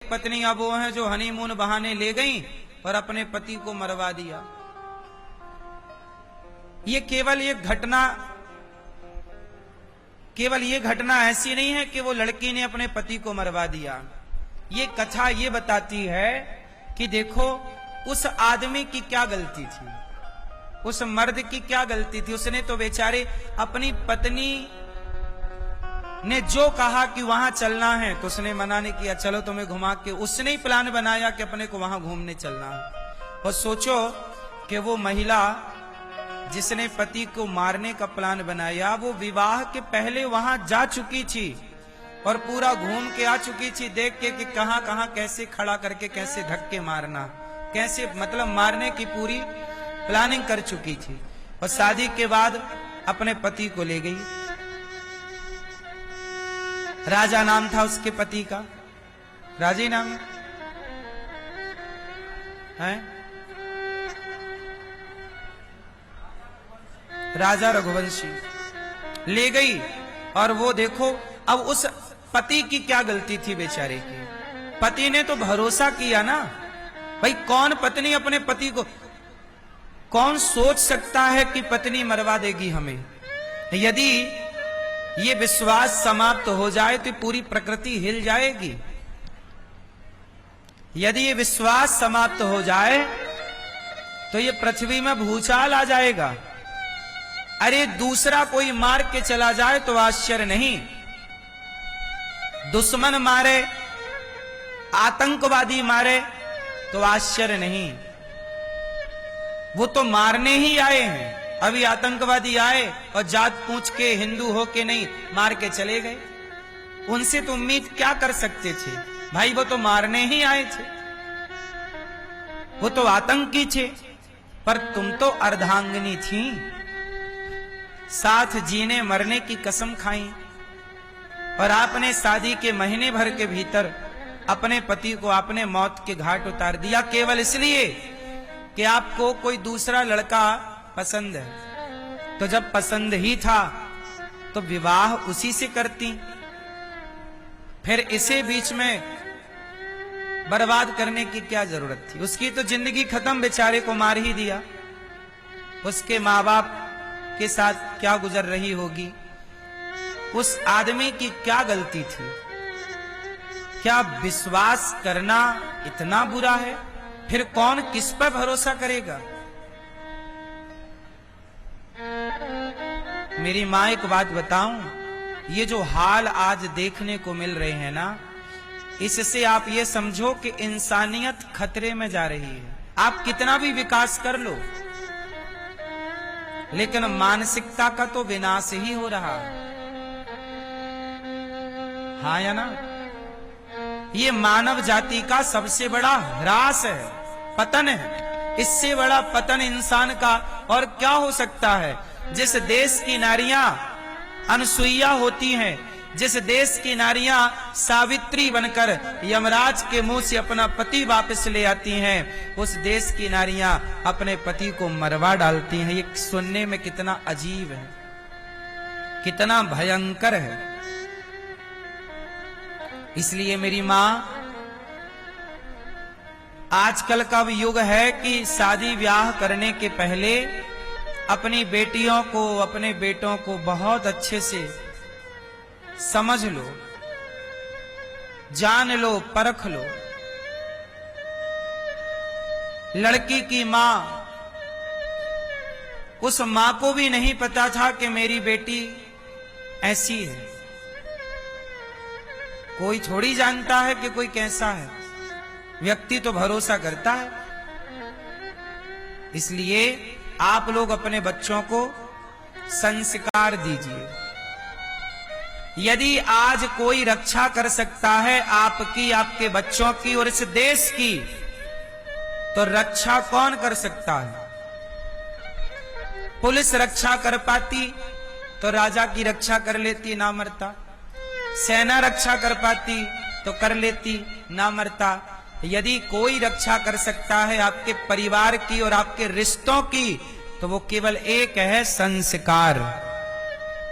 एक पत्नी अब वो है जो हनीमून बहाने ले गई और अपने पति को मरवा दिया। ये केवल ये घटना ऐसी नहीं है कि वो लड़की ने अपने पति को मरवा दिया। ये कथा ये बताती है कि देखो उस आदमी की क्या गलती थी, उस मर्द की क्या गलती थी। उसने तो बेचारे अपनी पत्नी ने जो कहा कि वहां चलना है तो उसने मना नहीं किया, चलो तुम्हें घुमा के। उसने ही प्लान बनाया कि अपने को वहां घूमने चलना है। और सोचो कि वो महिला जिसने पति को मारने का प्लान बनाया, वो विवाह के पहले वहां जा चुकी थी और पूरा घूम के आ चुकी थी, देख के कि कहां कहां कैसे खड़ा करके कैसे धक्के मारना, कैसे मतलब मारने की पूरी प्लानिंग कर चुकी थी। और शादी के बाद अपने पति को ले गई। राजा नाम था उसके पति का, राजी नाम है, राजा रघुवंशी। ले गई और वो देखो अब उस पति की क्या गलती थी बेचारे की। पति ने तो भरोसा किया ना भाई, कौन पत्नी अपने पति को, कौन सोच सकता है कि पत्नी मरवा देगी हमें। यदि ये विश्वास समाप्त हो जाए तो पूरी प्रकृति हिल जाएगी। यदि ये विश्वास समाप्त हो जाए तो ये पृथ्वी में भूचाल आ जाएगा। अरे दूसरा कोई मार के चला जाए तो आश्चर्य नहीं, दुश्मन मारे, आतंकवादी मारे तो आश्चर्य नहीं। वो तो मारने ही आए हैं। अभी आतंकवादी आए और जात पूछ के हिंदू हो के नहीं, मार के चले गए। उनसे तो उम्मीद क्या कर सकते थे भाई, वो तो मारने ही आए थे, वो तो आतंकी थे। पर तुम तो अर्धांगिनी थी, साथ जीने मरने की कसम खाई और आपने शादी के महीने भर के भीतर अपने पति को आपने मौत के घाट उतार दिया, केवल इसलिए कि आपको कोई दूसरा लड़का पसंद है। तो जब पसंद ही था तो विवाह उसी से करती, फिर इसे बीच में बर्बाद करने की क्या जरूरत थी। उसकी तो जिंदगी खत्म, बेचारे को मार ही दिया। उसके माँ बाप के साथ क्या गुजर रही होगी, उस आदमी की क्या गलती थी। क्या विश्वास करना इतना बुरा है? फिर कौन किस पर भरोसा करेगा। मेरी मां एक बात बताऊं, ये जो हाल आज देखने को मिल रहे हैं ना, इससे आप ये समझो कि इंसानियत खतरे में जा रही है। आप कितना भी विकास कर लो, लेकिन मानसिकता का तो विनाश ही हो रहा है। हाँ या ना? ये मानव जाति का सबसे बड़ा ह्रास है, पतन है। इससे बड़ा पतन इंसान का और क्या हो सकता है। जिस देश की नारियां अनसुईया होती हैं, जिस देश की नारियां सावित्री बनकर यमराज के मुंह से अपना पति वापस ले आती हैं, उस देश की नारियां अपने पति को मरवा डालती हैं। ये सुनने में कितना अजीब है, कितना भयंकर है। इसलिए मेरी मां, आजकल का भी युग है कि शादी ब्याह करने के पहले अपनी बेटियों को, अपने बेटों को बहुत अच्छे से समझ लो, जान लो, परख लो। लड़की की मां, उस मां को भी नहीं पता था कि मेरी बेटी ऐसी है। कोई थोड़ी जानता है कि कोई कैसा है, व्यक्ति तो भरोसा करता है। इसलिए आप लोग अपने बच्चों को संस्कार दीजिए। यदि आज कोई रक्षा कर सकता है आपकी, आपके बच्चों की और इस देश की, तो रक्षा कौन कर सकता है? पुलिस रक्षा कर पाती तो राजा की रक्षा कर लेती, ना मरता। सेना रक्षा कर पाती तो कर लेती, ना मरता। यदि कोई रक्षा कर सकता है आपके परिवार की और आपके रिश्तों की, तो वो केवल एक है, संस्कार।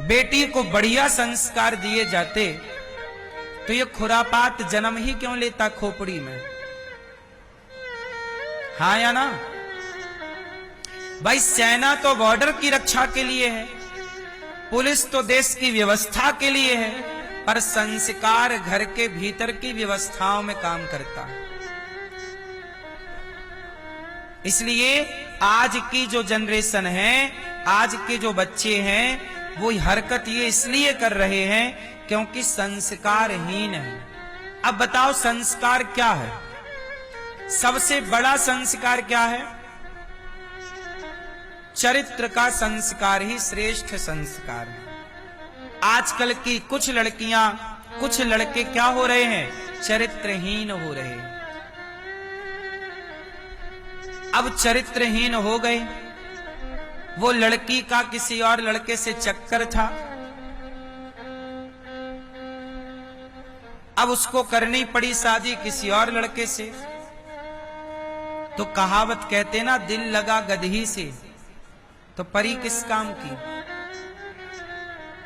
बेटी को बढ़िया संस्कार दिए जाते तो ये खुरापात जन्म ही क्यों लेता खोपड़ी में? हाँ या ना? भाई सेना तो बॉर्डर की रक्षा के लिए है, पुलिस तो देश की व्यवस्था के लिए है, पर संस्कार घर के भीतर की व्यवस्थाओं में काम करता है। इसलिए आज की जो जनरेशन है, आज के जो बच्चे हैं, वो हरकत ये इसलिए कर रहे हैं क्योंकि संस्कारहीन है। अब बताओ संस्कार क्या है? सबसे बड़ा संस्कार क्या है? चरित्र का संस्कार ही श्रेष्ठ संस्कार है। आजकल की कुछ लड़कियां, कुछ लड़के क्या हो रहे हैं? चरित्रहीन हो रहे हैं। अब चरित्रहीन हो गए। वो लड़की का किसी और लड़के से चक्कर था, अब उसको करनी पड़ी शादी किसी और लड़के से। तो कहावत कहते ना, दिल लगा गदही से तो परी किस काम की।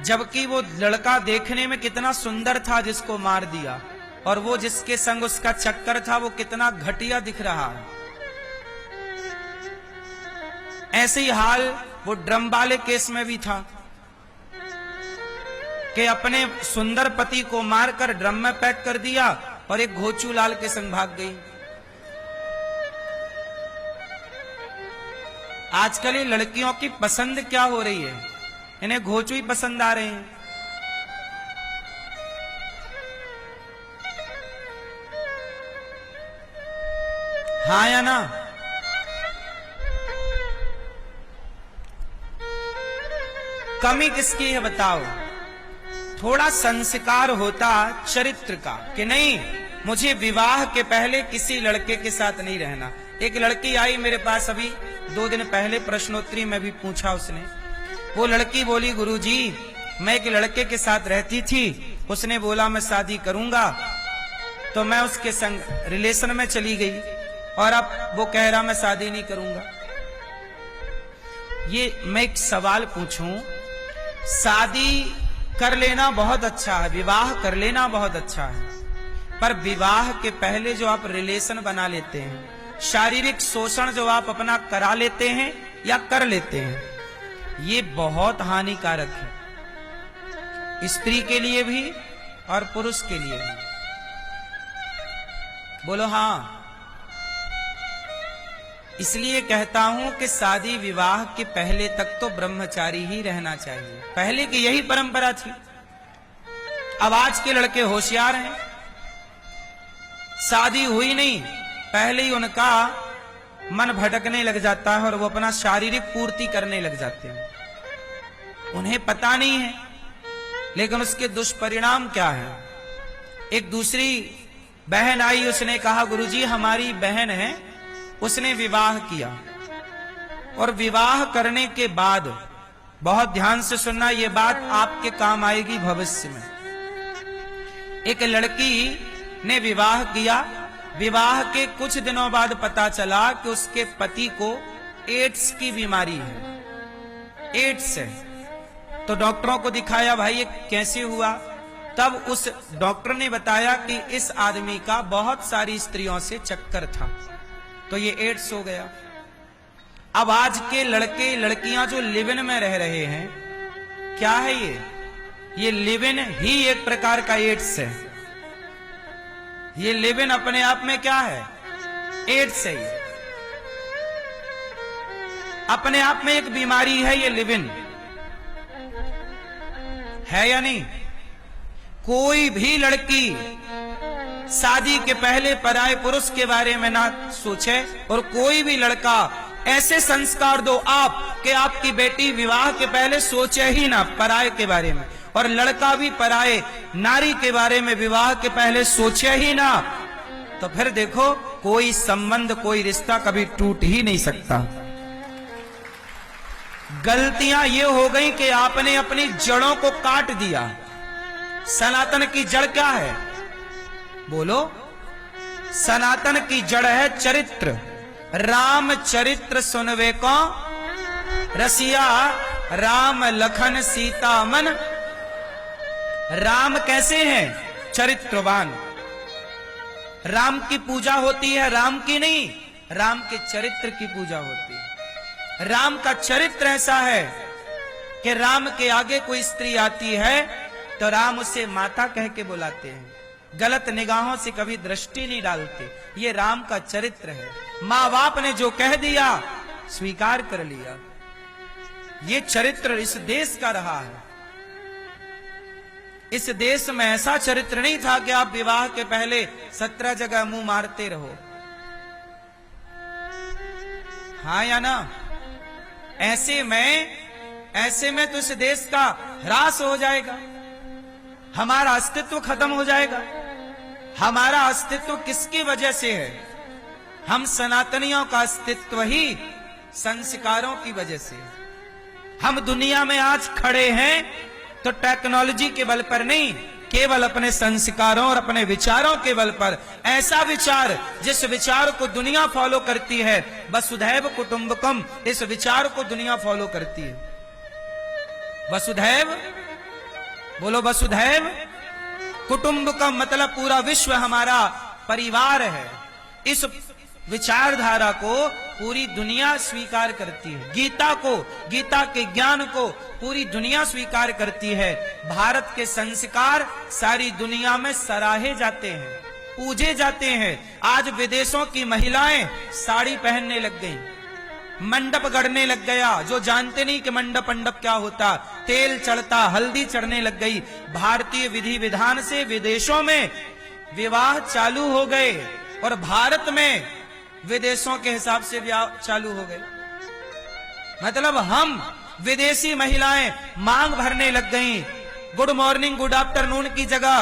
जबकि वो लड़का देखने में कितना सुंदर था जिसको मार दिया, और वो जिसके संग उसका चक्कर था वो कितना घटिया दिख रहा है। ऐसे ही हाल वो ड्रम वाले केस में भी था कि अपने सुंदर पति को मारकर ड्रम में पैक कर दिया और एक घोचू लाल के संग भाग गई। आजकल ये लड़कियों की पसंद क्या हो रही है? इन्हें घोचू ही पसंद आ रहे हैं। हाँ या ना? कमी किसकी है बताओ? थोड़ा संस्कार होता चरित्र का कि नहीं, मुझे विवाह के पहले किसी लड़के के साथ नहीं रहना। एक लड़की आई मेरे पास अभी 2 दिन पहले, प्रश्नोत्तरी में भी पूछा उसने। वो लड़की बोली, गुरुजी मैं एक लड़के के साथ रहती थी, उसने बोला मैं शादी करूंगा, तो मैं उसके संग रिलेशन में चली गई और अब वो कह रहा मैं शादी नहीं करूंगा। ये मैं एक सवाल पूछूं, शादी कर लेना बहुत अच्छा है, विवाह कर लेना बहुत अच्छा है, पर विवाह के पहले जो आप रिलेशन बना लेते हैं, शारीरिक शोषण जो आप अपना करा लेते हैं या कर लेते हैं, ये बहुत हानिकारक है, स्त्री के लिए भी और पुरुष के लिए भी। बोलो हाँ। इसलिए कहता हूं कि शादी विवाह के पहले तक तो ब्रह्मचारी ही रहना चाहिए। पहले की यही परंपरा थी। अब आज के लड़के होशियार हैं, शादी हुई नहीं, पहले ही उनका मन भटकने लग जाता है और वो अपना शारीरिक पूर्ति करने लग जाते हैं। उन्हें पता नहीं है, लेकिन उसके दुष्परिणाम क्या है। एक दूसरी बहन आई, उसने कहा गुरुजी हमारी बहन है, उसने विवाह किया और विवाह करने के बाद, बहुत ध्यान से सुनना, ये बात आपके काम आएगी भविष्य में। एक लड़की ने विवाह किया, विवाह के कुछ दिनों बाद पता चला कि उसके पति को एड्स की बीमारी है, एड्स है। तो डॉक्टरों को दिखाया, भाई ये कैसे हुआ? तब उस डॉक्टर ने बताया कि इस आदमी का बहुत सारी स्त्रियों से चक्कर था, तो ये एड्स हो गया। अब आज के लड़के लड़कियां जो लिव इन में रह रहे हैं, क्या है ये लिव इन ही एक प्रकार का एड्स है। ये लिव इन अपने आप में क्या है? एड्स है। ये अपने आप में एक बीमारी है, ये लिव इन है या नहीं? कोई भी लड़की शादी के पहले पराये पुरुष के बारे में ना सोचे, और कोई भी लड़का ऐसे संस्कार दो आप कि आपकी बेटी विवाह के पहले सोचे ही ना पराये के बारे में, और लड़का भी पराये नारी के बारे में विवाह के पहले सोचे ही ना, तो फिर देखो कोई संबंध, कोई रिश्ता कभी टूट ही नहीं सकता। गलतियां ये हो गई कि आपने अपनी जड़ों को काट दिया। सनातन की जड़ क्या है? बोलो। सनातन की जड़ है चरित्र। राम चरित्र सुनवे को रसिया, राम लखन सीता मन। राम कैसे हैं? चरित्रवान। राम की पूजा होती है, राम की नहीं, राम के चरित्र की पूजा होती है। राम का चरित्र ऐसा है कि राम के आगे कोई स्त्री आती है तो राम उसे माता कह के बुलाते हैं, गलत निगाहों से कभी दृष्टि नहीं डालते। ये राम का चरित्र है। माँ बाप ने जो कह दिया स्वीकार कर लिया। ये चरित्र इस देश का रहा है। इस देश में ऐसा चरित्र नहीं था कि आप विवाह के पहले 17 जगह मुंह मारते रहो। हाँ या ना? ऐसे में तो इस देश का ह्रास हो जाएगा, हमारा अस्तित्व खत्म हो जाएगा। हमारा अस्तित्व किसकी वजह से है? हम सनातनियों का अस्तित्व ही संस्कारों की वजह से है। हम दुनिया में आज खड़े हैं तो टेक्नोलॉजी के बल पर नहीं, केवल अपने संस्कारों और अपने विचारों के बल पर। ऐसा विचार जिस विचार को दुनिया फॉलो करती है, वसुधैव कुटुंबकम, इस विचार को दुनिया फॉलो करती है। वसुधैव, बोलो वसुधैव कुटुंबकम, मतलब पूरा विश्व हमारा परिवार है। इस विचारधारा को पूरी दुनिया स्वीकार करती है। गीता को, गीता के ज्ञान को पूरी दुनिया स्वीकार करती है। भारत के संस्कार सारी दुनिया में सराहे जाते हैं, पूजे जाते हैं। आज विदेशों की महिलाएं साड़ी पहनने लग गई, मंडप गढ़ने लग गया। जो जानते नहीं कि मंडप क्या होता, तेल चढ़ता, हल्दी चढ़ने लग गई। भारतीय विधि विधान से विदेशों में विवाह चालू हो गए और भारत में विदेशों के हिसाब से ब्याह चालू हो गए। मतलब हम विदेशी महिलाएं मांग भरने लग गईं। गुड मॉर्निंग, गुड आफ्टरनून की जगह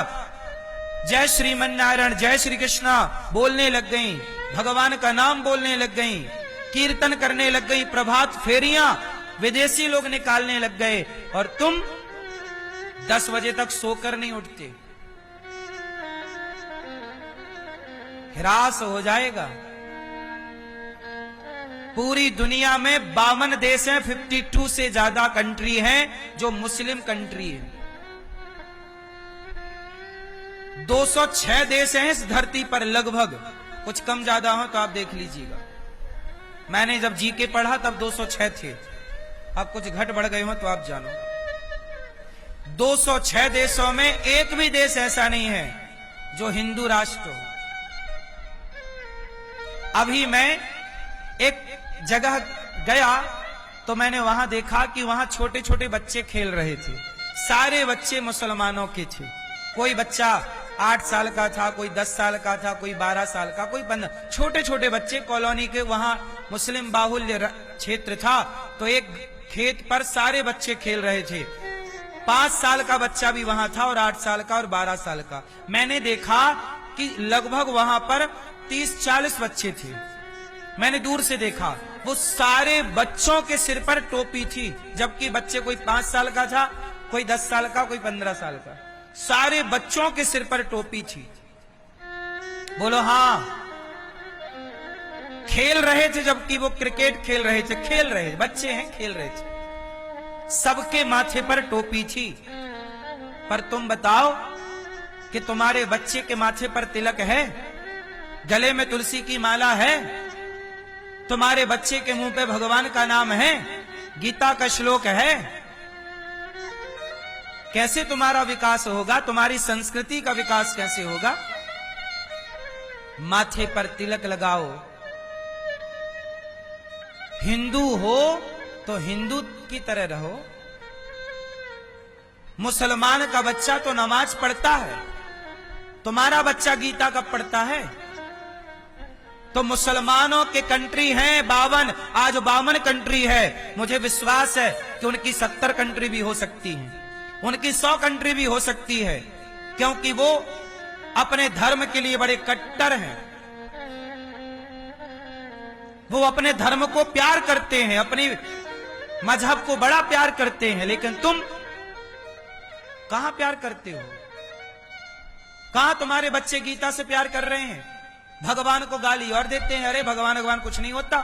जय श्रीमन नारायण, जय श्री कृष्णा बोलने लग गईं, भगवान का नाम बोलने लग गईं, कीर्तन करने लग गई, प्रभात फेरियां विदेशी लोग निकालने लग गए। और तुम 10 बजे तक सोकर नहीं उठते। ह्रास हो जाएगा। पूरी दुनिया में 52 देश हैं, 52 से ज्यादा कंट्री हैं जो मुस्लिम कंट्री है। 206 देश हैं इस धरती पर लगभग, कुछ कम ज्यादा हो तो आप देख लीजिएगा। मैंने जब जीके पढ़ा तब 206 थे, अब कुछ घट बढ़ गए हो तो आप जानो। 206 देशों में एक भी देश ऐसा नहीं है जो हिंदू राष्ट्र हो। अभी मैं एक जगह गया तो मैंने वहां देखा कि वहां छोटे छोटे बच्चे खेल रहे थे। सारे बच्चे मुसलमानों के थे। कोई बच्चा 8 साल का था, कोई 10 साल का था, कोई 12 साल का, कोई 15। छोटे छोटे बच्चे कॉलोनी के, वहां मुस्लिम बाहुल्य क्षेत्र था तो एक खेत पर सारे बच्चे खेल रहे थे। 5 साल का बच्चा भी वहां था और 8 साल का और 12 साल का। मैंने देखा कि लगभग वहां पर 30-40 बच्चे थे। मैंने दूर से देखा, वो सारे बच्चों के सिर पर टोपी थी, जबकि बच्चे कोई 5 साल का था, कोई 10 साल का, कोई 15 साल का। सारे बच्चों के सिर पर टोपी थी। बोलो हाँ। खेल रहे थे, जबकि वो क्रिकेट खेल रहे थे, खेल रहे बच्चे हैं, खेल रहे थे। सबके माथे पर टोपी थी। पर तुम बताओ कि तुम्हारे बच्चे के माथे पर तिलक है, गले में तुलसी की माला है, तुम्हारे बच्चे के मुंह पे भगवान का नाम है, गीता का श्लोक है। कैसे तुम्हारा विकास होगा? तुम्हारी संस्कृति का विकास कैसे होगा? माथे पर तिलक लगाओ। हिंदू हो तो हिंदू की तरह रहो। मुसलमान का बच्चा तो नमाज पढ़ता है, तुम्हारा बच्चा गीता कब पढ़ता है? तो मुसलमानों के कंट्री हैं 52, आज 52 कंट्री है। मुझे विश्वास है कि उनकी 70 कंट्री भी हो सकती है, उनकी 100 कंट्री भी हो सकती है, क्योंकि वो अपने धर्म के लिए बड़े कट्टर हैं। वो अपने धर्म को प्यार करते हैं, अपने मजहब को बड़ा प्यार करते हैं। लेकिन तुम कहां प्यार करते हो? कहां तुम्हारे बच्चे गीता से प्यार कर रहे हैं? भगवान को गाली और देते हैं, अरे भगवान भगवान कुछ नहीं होता।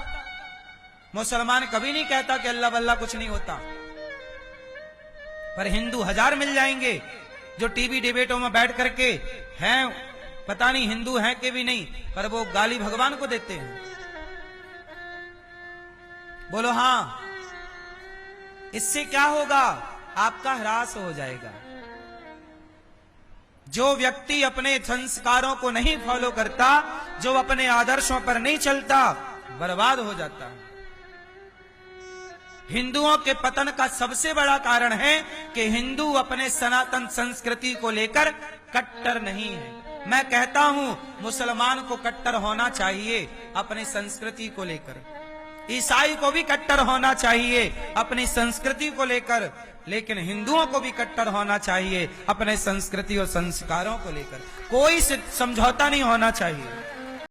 मुसलमान कभी नहीं कहता कि अल्लाह बल्ला कुछ नहीं होता। पर हिंदू 1000 मिल जाएंगे जो टीवी डिबेटों में बैठ करके हैं, पता नहीं हिंदू हैं कि भी नहीं, पर वो गाली भगवान को देते हैं। बोलो हां, इससे क्या होगा? आपका ह्रास हो जाएगा। जो व्यक्ति अपने संस्कारों को नहीं फॉलो करता, जो अपने आदर्शों पर नहीं चलता, बर्बाद हो जाता है। हिंदुओं के पतन का सबसे बड़ा कारण है कि हिंदू अपने सनातन संस्कृति को लेकर कट्टर नहीं है। मैं कहता हूं मुसलमान को कट्टर होना चाहिए अपनी संस्कृति को लेकर, ईसाई को भी कट्टर होना चाहिए अपनी संस्कृति को लेकर, लेकिन हिंदुओं को भी कट्टर होना चाहिए अपने संस्कृति और संस्कारों को लेकर। कोई समझौता नहीं होना चाहिए।